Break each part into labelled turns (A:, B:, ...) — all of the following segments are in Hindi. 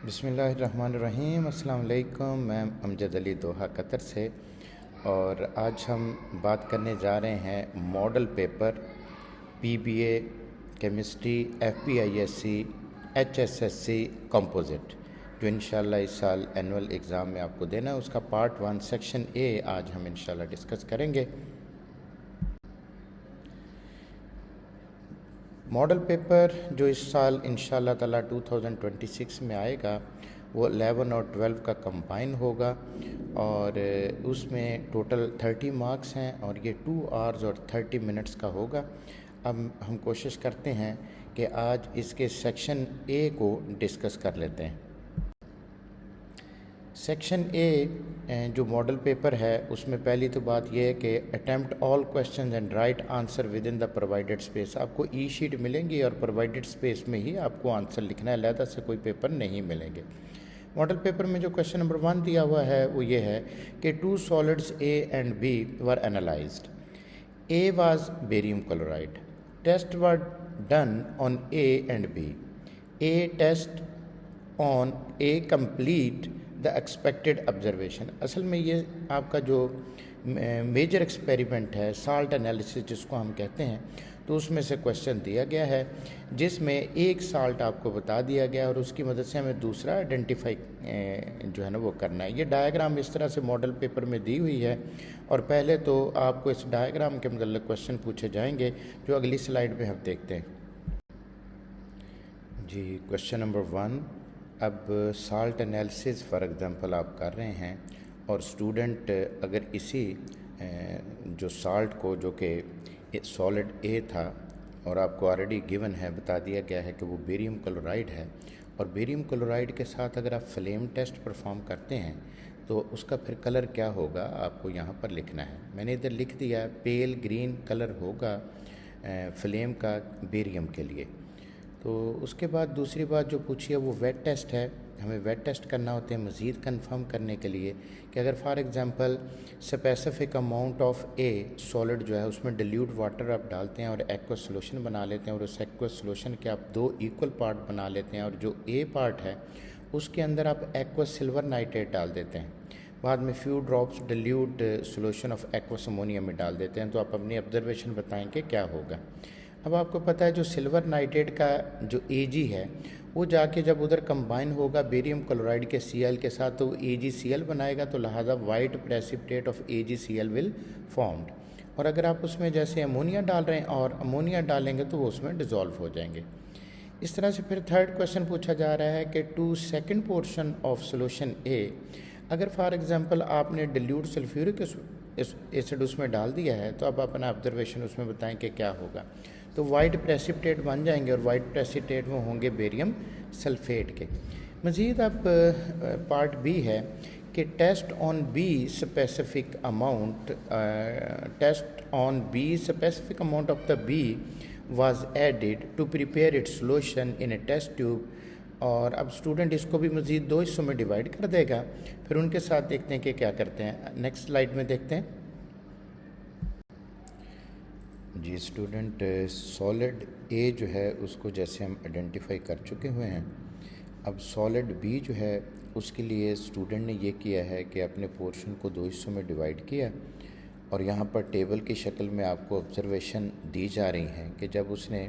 A: बिस्मिल्लाहिर्रहमानिर्रहीम। अस्सलाम वालेकुम। मैं अमजद अली दोहा कतर से, और आज हम बात करने जा रहे हैं model paper PBA chemistry FPISC HSSC composite, जो इंशाल्लाह इस साल एनुअल एग्ज़ाम में आपको देना है। उसका पार्ट 1 सेक्शन ए आज हम इंशाल्लाह डिस्कस करेंगे। मॉडल पेपर जो इस साल इंशाल्लाह ताला 2026 में आएगा वो 11 और 12 का कंबाइन होगा, और उसमें टोटल 30 मार्क्स हैं और ये 2 आवर्स और 30 मिनट्स का होगा। अब हम कोशिश करते हैं कि आज इसके सेक्शन ए को डिस्कस कर लेते हैं। सेक्शन ए जो मॉडल पेपर है उसमें पहली तो बात यह है कि attempt all questions and right answer with in the provided space. आपको ई शीट मिलेंगी और प्रोवाइडेड स्पेस में ही आपको आंसर लिखना है, अलग से कोई पेपर नहीं मिलेंगे। मॉडल पेपर में जो क्वेश्चन नंबर 1 दिया हुआ है वो ये है कि 2 solids A and B were analysed. A was barium chloride. Test were done on A and B. A test on A complete the expected observation. असल में ये आपका जो मेजर एक्सपेरिमेंट है, साल्ट एनालिसिस जिसको हम कहते हैं, तो उसमें से क्वेश्चन दिया गया है जिसमें एक साल्ट आपको बता दिया गया और उसकी मदद से हमें दूसरा आइडेंटिफाई जो है ना वो करना है। ये डायग्राम इस तरह से मॉडल पेपर में दी हुई है, और पहले तो आपको इस डायग्राम के मतलब क्वेश्चन पूछे जाएंगे जो अगली स्लाइड में हम देखते हैं। जी, क्वेश्चन नंबर 1। अब साल्ट एनालिसिस फॉर एग्ज़ाम्पल आप कर रहे हैं, और स्टूडेंट अगर इसी जो साल्ट को, जो कि सॉलिड ए था और आपको ऑलरेडी गिवन है, बता दिया गया है कि वो बेरियम क्लोराइड है, और बेरियम क्लोराइड के साथ अगर आप फ्लेम टेस्ट परफॉर्म करते हैं तो उसका फिर कलर क्या होगा आपको यहाँ पर लिखना है। मैंने इधर लिख दिया है पेल ग्रीन कलर होगा फ्लेम का बेरियम के लिए। तो उसके बाद दूसरी बात जो पूछी है वो वेट टेस्ट है। हमें वेट टेस्ट करना होते हैं मज़ीद कंफर्म करने के लिए कि अगर for example specific amount of A solid जो है उसमें डिल्यूट वाटर आप डालते हैं और एक्वस सोल्यूशन बना लेते हैं, और उस एक्वस सोल्यूशन के आप 2 इक्वल पार्ट बना लेते हैं, और जो ए पार्ट है उसके अंदर आप एक्वस सिल्वर नाइट्रेट डाल देते हैं, बाद में few drops dilute solution of aqueous ammonium में डाल देते हैं, तो आप अपनी ऑब्जर्वेशन बताएं कि क्या होगा। अब आपको पता है जो सिल्वर नाइट्रेट का जो Ag है वो जाके जब उधर कंबाइन होगा बेरियम क्लोराइड के Cl के साथ, तो AgCl बनाएगा, तो लिहाजा white precipitate of AgCl will formed. और अगर आप उसमें जैसे अमोनिया डाल रहे हैं और अमोनिया डालेंगे तो वो उसमें डिज़ोल्व हो जाएंगे। इस तरह से फिर थर्ड क्वेश्चन पूछा जा रहा है कि to second portion of solution A, अगर फॉर एग्जांपल आपने डिल्यूट सल्फ्यूरिक एसिड उसमें डाल दिया है तो अब अपना ऑब्जर्वेशन उसमें बताएं कि क्या होगा। तो वाइट प्रेसिपिटेट बन जाएंगे, और वाइट प्रेसिपिटेट वो होंगे बेरियम सल्फेट के। मज़ीद अब पार्ट बी है कि test on B specific amount of the B was added to prepare its solution in a test tube। और अब स्टूडेंट इसको भी मज़ीद 2 हिस्सों में डिवाइड कर देगा, फिर उनके साथ देखते हैं कि क्या करते हैं। नेक्स्ट स्लाइड में देखते हैं। जी स्टूडेंट, सॉलिड ए जो है उसको जैसे हम आइडेंटिफाई कर चुके हुए हैं, अब सॉलिड बी जो है उसके लिए स्टूडेंट ने ये किया है कि अपने पोर्शन को 2 हिस्सों में डिवाइड किया, और यहाँ पर टेबल की शक्ल में आपको ऑब्जर्वेशन दी जा रही हैं कि जब उसने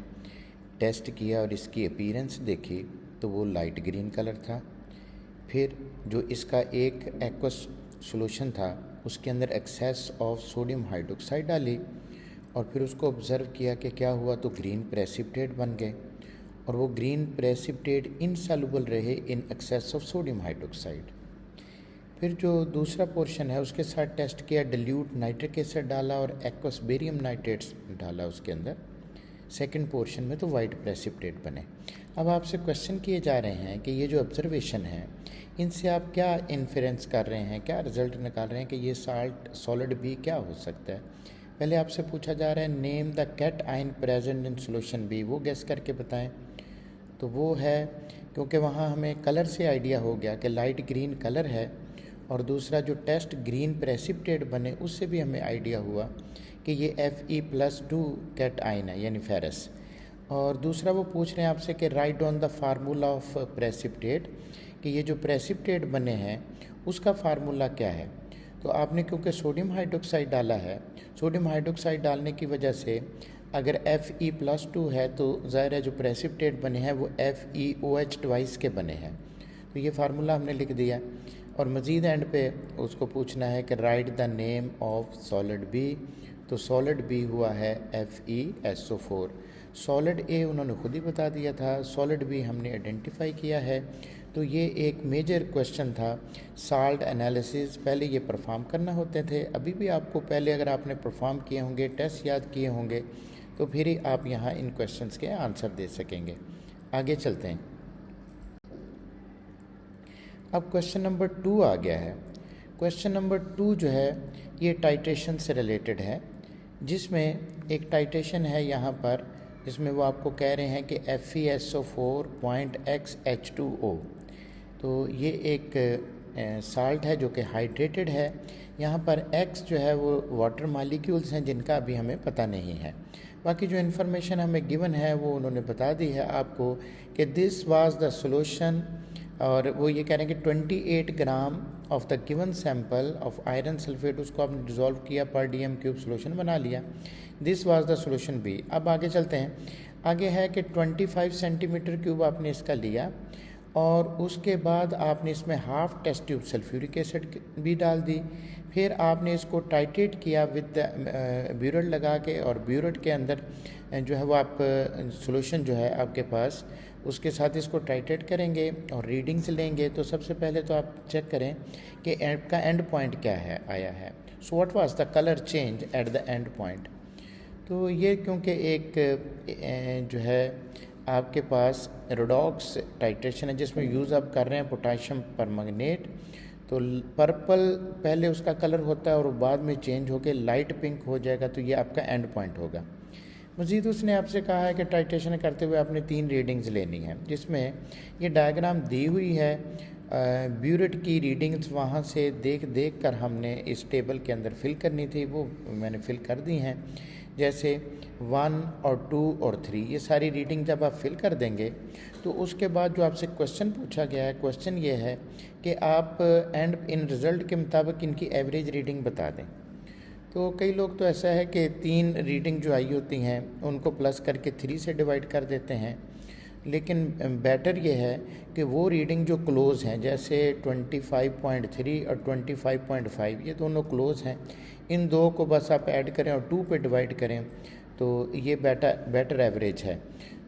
A: टेस्ट किया और इसकी अपीयरेंस देखी तो वो लाइट ग्रीन कलर था। फिर जो इसका एक एक्वस सॉल्यूशन था उसके अंदर एक्सेस ऑफ सोडियम हाइड्रोक्साइड डाली, और फिर उसको ऑब्ज़र्व किया कि क्या हुआ, तो ग्रीन प्रेसिपिटेट बन गए, और वो ग्रीन प्रेसिपिटेट इनसॉल्युबल रहे in excess of sodium hydroxide. फिर जो दूसरा पोर्शन है उसके साथ टेस्ट किया, डिल्यूट नाइट्रिक एसिड डाला और एक्वस बेरियम नाइट्रेट्स डाला उसके अंदर सेकंड पोर्शन में, तो वाइट प्रेसिपिटेट बने। अब आपसे क्वेश्चन किए जा रहे हैं कि ये जो ऑब्जर्वेशन है इनसे आप क्या इन्फेरेंस कर रहे हैं, क्या रिजल्ट निकाल रहे हैं कि ये सॉलिड बी क्या हो सकता है। पहले आपसे पूछा जा रहा है name the cation present in solution B, वो गेस करके बताएं। तो वो है, क्योंकि वहाँ हमें कलर से आइडिया हो गया कि लाइट ग्रीन कलर है, और दूसरा जो टेस्ट ग्रीन प्रेसिपिटेट बने उससे भी हमें आइडिया हुआ कि ये Fe+2 कैट आयन है यानी फेरस। और दूसरा वो पूछ रहे हैं आपसे कि right on the formula of precipitate, कि ये जो प्रेसिपिटेट बने हैं उसका फार्मूला क्या है। तो आपने क्योंकि सोडियम हाइड्रोक्साइड डाला है, सोडियम हाइड्रोक्साइड डालने की वजह से अगर Fe+2 है तो ज़ाहिर है जो प्रेसिपिटेट बने हैं वो FeOH ट्वाइस के बने हैं। तो ये फार्मूला हमने लिख दिया और मज़ीद एंड पे उसको पूछना है कि write the name of solid B. तो सॉलिड बी हुआ है FeSO4। सॉलिड ए उन्होंने खुद ही बता दिया था, सॉलिड बी हमने आइडेंटिफाई किया है। तो ये एक मेजर क्वेश्चन था साल्ट एनालिसिस। पहले ये परफॉर्म करना होते थे, अभी भी आपको पहले अगर आपने परफॉर्म किए होंगे, टेस्ट याद किए होंगे, तो फिर ही आप यहाँ इन क्वेश्चंस के आंसर दे सकेंगे। आगे चलते हैं। अब क्वेश्चन नंबर 2 आ गया है। क्वेश्चन नंबर 2 जो है ये टाइट्रेशन से रिलेटेड है, जिसमें एक टाइट्रेशन है यहाँ पर, जिसमें वो आपको कह रहे हैं कि FeSO4.XH2O। तो ये एक साल्ट है जो कि हाइड्रेटेड है। यहाँ पर X जो है वो वाटर मालिक्यूल्स हैं जिनका अभी हमें पता नहीं है। बाकी जो इन्फॉर्मेशन हमें गिवन है वो उन्होंने बता दी है आपको कि दिस वाज द सॉल्यूशन, और वो ये कह रहे हैं कि 28 gram of the given sample of iron sulphate, उसको आपने डिज़ोल्व किया पर DM³ सोल्यूशन बना लिया। This was the solution B. अब आगे चलते हैं। आगे है कि 25 सेंटीमीटर क्यूब आपने इसका लिया और उसके बाद आपने इसमें half test tube sulphuric acid भी डाल दी। फिर आपने इसको टाइट्रेट किया विद ब्यूरेट लगा के, और ब्यूरेट के अंदर जो है वो आप सॉल्यूशन जो है आपके पास, उसके साथ इसको टाइट्रेट करेंगे और रीडिंग्स लेंगे। तो सबसे पहले तो आप चेक करें कि आपका एंड पॉइंट क्या है आया है। So what was the colour change at the end point. तो ये क्योंकि एक जो है आपके पास रेडॉक्स टाइट्रेशन है जिसमें यूज़ आप कर रहे हैं पोटाशियम परमैंगनेट, तो पर्पल पहले उसका कलर होता है और बाद में चेंज होकर लाइट पिंक हो जाएगा। तो ये आपका एंड पॉइंट होगा। मज़ीद उसने आपसे कहा है कि टाइट्रेशन करते हुए आपने 3 रीडिंग्स लेनी है, जिसमें ये डायग्राम दी हुई है। ब्यूरेट की रीडिंग्स वहाँ से देख कर हमने इस टेबल के अंदर फिल करनी थी, वो मैंने फिल कर दी हैं। जैसे 1 और 2 और 3 ये सारी रीडिंग जब आप फिल कर देंगे तो उसके बाद जो आपसे क्वेश्चन पूछा गया है, क्वेश्चन ये है कि आप एंड इन रिज़ल्ट के मुताबिक इनकी एवरेज रीडिंग बता दें। तो कई लोग तो ऐसा है कि 3 रीडिंग जो आई होती हैं उनको प्लस करके 3 से डिवाइड कर देते हैं, लेकिन बेटर ये है कि वो रीडिंग जो क्लोज़ हैं, जैसे 25.3 और 25.5 ये दोनों क्लोज़ हैं, इन दो को बस आप ऐड करें और 2 पे डिवाइड करें तो ये बेटर एवरेज है।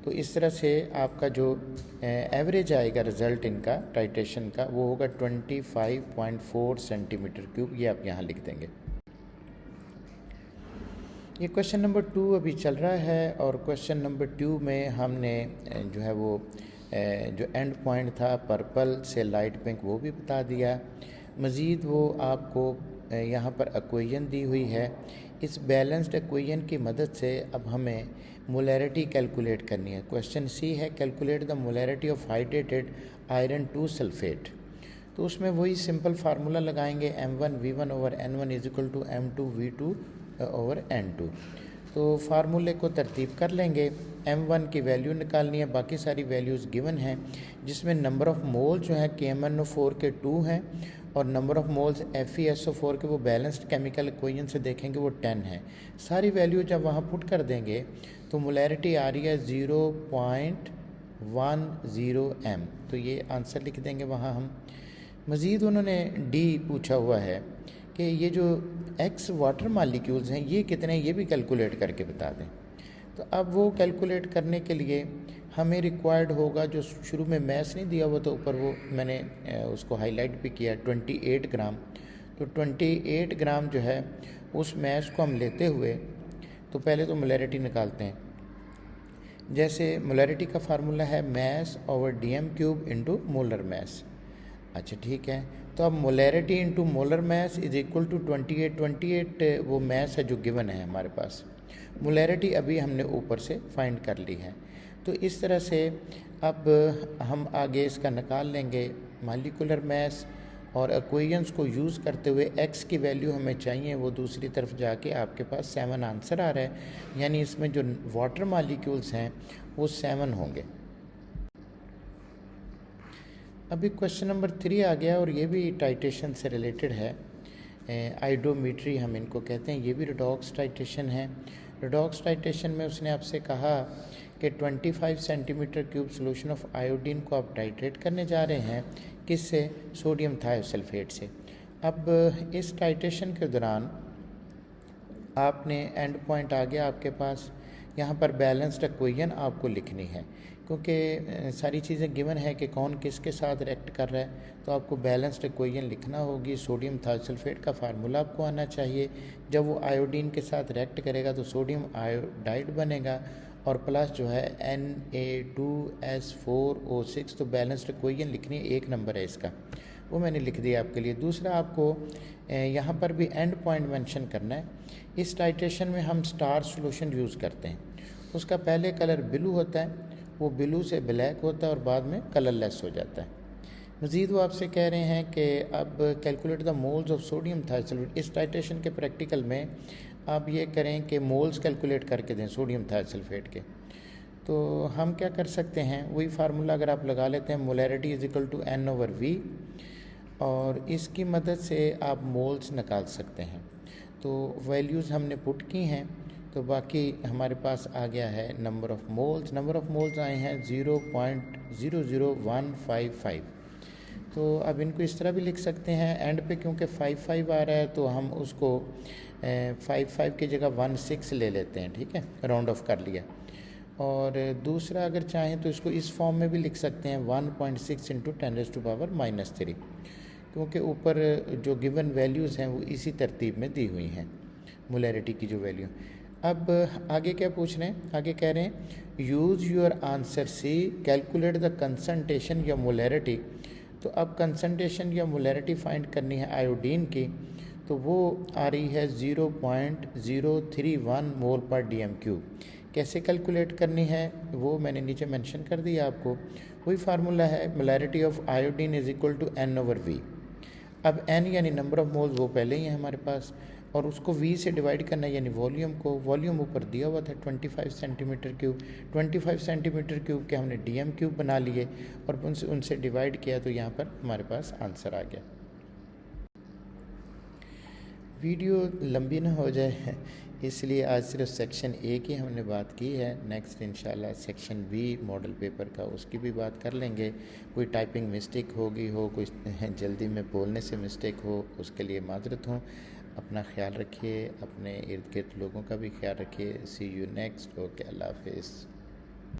A: तो इस तरह से आपका जो एवरेज आएगा रिज़ल्ट इनका टाइट्रेशन का वो होगा 25.4 सेंटीमीटर क्यूब। ये आप यहाँ लिख देंगे। ये क्वेश्चन नंबर 2 अभी चल रहा है और क्वेश्चन नंबर 2 में हमने जो है वो जो एंड पॉइंट था पर्पल से लाइट पिंक वो भी बता दिया। मज़ीद वो आपको यहाँ पर इक्वेशन दी हुई है। इस बैलेंस्ड इक्वेशन की मदद से अब हमें मोलैरिटी कैलकुलेट करनी है। क्वेश्चन सी है calculate the molarity of hydrated iron 2 sulphate. तो उसमें वही सिंपल फार्मूला लगाएंगे M1V1/N1 = M2V2 ओवर N2। तो फार्मूले को तरतीब कर लेंगे। M1 की वैल्यू निकालनी है, बाकी सारी वैल्यूज़ गिवन हैं, जिसमें नंबर ऑफ़ मोल जो है KMnO4 के 2 हैं और नंबर ऑफ़ मोल्स FeSO4 के वो बैलेंस्ड केमिकल इक्वेशन से देखेंगे वो 10 है। सारी वैल्यू जब वहाँ पुट कर देंगे तो मोलैरिटी आ रही है 0.10 M। तो ये आंसर लिख देंगे वहाँ हम। मज़ीद उन्होंने D पूछा हुआ है कि ये जो X वाटर मालिक्यूल्स हैं ये कितने, ये भी कैलकुलेट करके बता दें। तो अब वो कैलकुलेट करने के लिए हमें रिक्वायर्ड होगा, जो शुरू में मैथ्स नहीं दिया हुआ तो ऊपर वो मैंने उसको हाईलाइट भी किया, 28 ग्राम। तो 28 ग्राम जो है उस मैथ्स को हम लेते हुए तो पहले तो मोलैरिटी निकालते हैं। जैसे मोलैरिटी का फार्मूला है mass over DM³ into molar mass. अच्छा ठीक है, तो अब molarity into molar mass is equal to 28 वो मैस है जो गिवन है हमारे पास। मोलैरिटी अभी हमने ऊपर से फाइंड कर ली है। तो इस तरह से अब हम आगे इसका निकाल लेंगे मॉलिक्यूलर मैस और इक्वेशंस को यूज़ करते हुए x की वैल्यू हमें चाहिए, वो दूसरी तरफ जाके आपके पास 7 आंसर आ रहा है, यानी इसमें जो वाटर मालिक्यूल्स हैं वो 7 होंगे। अभी क्वेश्चन नंबर 3 आ गया और ये भी टाइटेशन से रिलेटेड है। आइडोमीट्री हम इनको कहते हैं, ये भी रिडॉक्स टाइटेशन है। रिडॉक्स टाइटेशन में उसने आपसे कहा कि 25 centimetre cube solution of iodine को आप टाइट्रेट करने जा रहे हैं, किससे? सोडियम थायोसल्फेट से। अब इस टाइट्रेशन के दौरान आपने एंड पॉइंट आ गया आपके पास, यहाँ पर बैलेंस्ड इक्वेशन आपको लिखनी है, क्योंकि सारी चीज़ें गिवन है कि कौन किसके साथ रिएक्ट कर रहा है, तो आपको बैलेंस्ड इक्वेशन लिखना होगी। सोडियम थायोसल्फेट का फार्मूला आपको आना चाहिए। जब वो आयोडीन के साथ रिएक्ट करेगा तो सोडियम आयोडाइड बनेगा और प्लस जो है Na2S4O6, तो बैलेंस्ड इक्वेशन लिखनी है, 1 नंबर है इसका, वो मैंने लिख दिया आपके लिए। दूसरा आपको यहाँ पर भी एंड पॉइंट मेंशन करना है। इस टाइट्रेशन में हम स्टार सॉल्यूशन यूज़ करते हैं, उसका पहले कलर ब्लू होता है, वो ब्लू से ब्लैक होता है और बाद में कलरलेस हो जाता है। मज़ीद वो आपसे कह रहे हैं कि अब calculate the moles of sodium thiosulphate. इस टाइट्रेशन के प्रैक्टिकल में आप ये करें कि मोल्स कैलकुलेट करके दें सोडियम थायोसल्फेट के। तो हम क्या कर सकते हैं, वही फार्मूला अगर आप लगा लेते हैं, molarity is equal to N/V, और इसकी मदद से आप मोल्स निकाल सकते हैं। तो वैल्यूज़ हमने पुट की हैं, तो बाकी हमारे पास आ गया है number of moles. Number of moles आए हैं 0.00155। तो अब इनको इस तरह भी लिख सकते हैं, एंड पे क्योंकि 55 आ रहा है तो हम उसको 55 की जगह 16 ले लेते हैं, ठीक है, राउंड ऑफ कर लिया। और दूसरा अगर चाहें तो इसको इस फॉर्म में भी लिख सकते हैं 1.6 इंटू 10⁻³ क्योंकि ऊपर जो गिवन वैल्यूज़ हैं वो इसी तरतीब में दी हुई हैं, मोलैरिटी की जो वैल्यू। अब आगे क्या पूछ रहे हैं, आगे कह रहे हैं use your answer C calculate the concentration या मोलैरिटी। तो अब कंसंट्रेशन या मोलैरिटी फाइंड करनी है आयोडीन की, तो वो आ रही है 0.031 मोल पर DM³। कैसे कैलकुलेट करनी है वो मैंने नीचे मेंशन कर दिया आपको। वही फार्मूला है, molarity of iodine is equal to N/V। अब N यानी नंबर ऑफ मोल्स वो पहले ही है हमारे पास, और उसको V से डिवाइड करना है, यानी वॉल्यूम को। वॉल्यूम ऊपर दिया हुआ था 25 सेंटीमीटर क्यूब, 25 सेंटीमीटर क्यूब के हमने DM³ बना लिए और उनसे डिवाइड किया, तो यहाँ पर हमारे पास आंसर आ गया। वीडियो लंबी ना हो जाए इसलिए आज सिर्फ सेक्शन A की हमने बात की है। नेक्स्ट इंशाल्लाह सेक्शन B मॉडल पेपर का, उसकी भी बात कर लेंगे। कोई टाइपिंग मिस्टेक होगी हो, कोई जल्दी में बोलने से मिस्टेक हो, उसके लिए माजरत हो। अपना ख्याल रखिए, अपने इर्द गिर्द लोगों का भी ख्याल रखिए। सी यू नेक्स्ट। ओके, अल्लाह हाफिज़।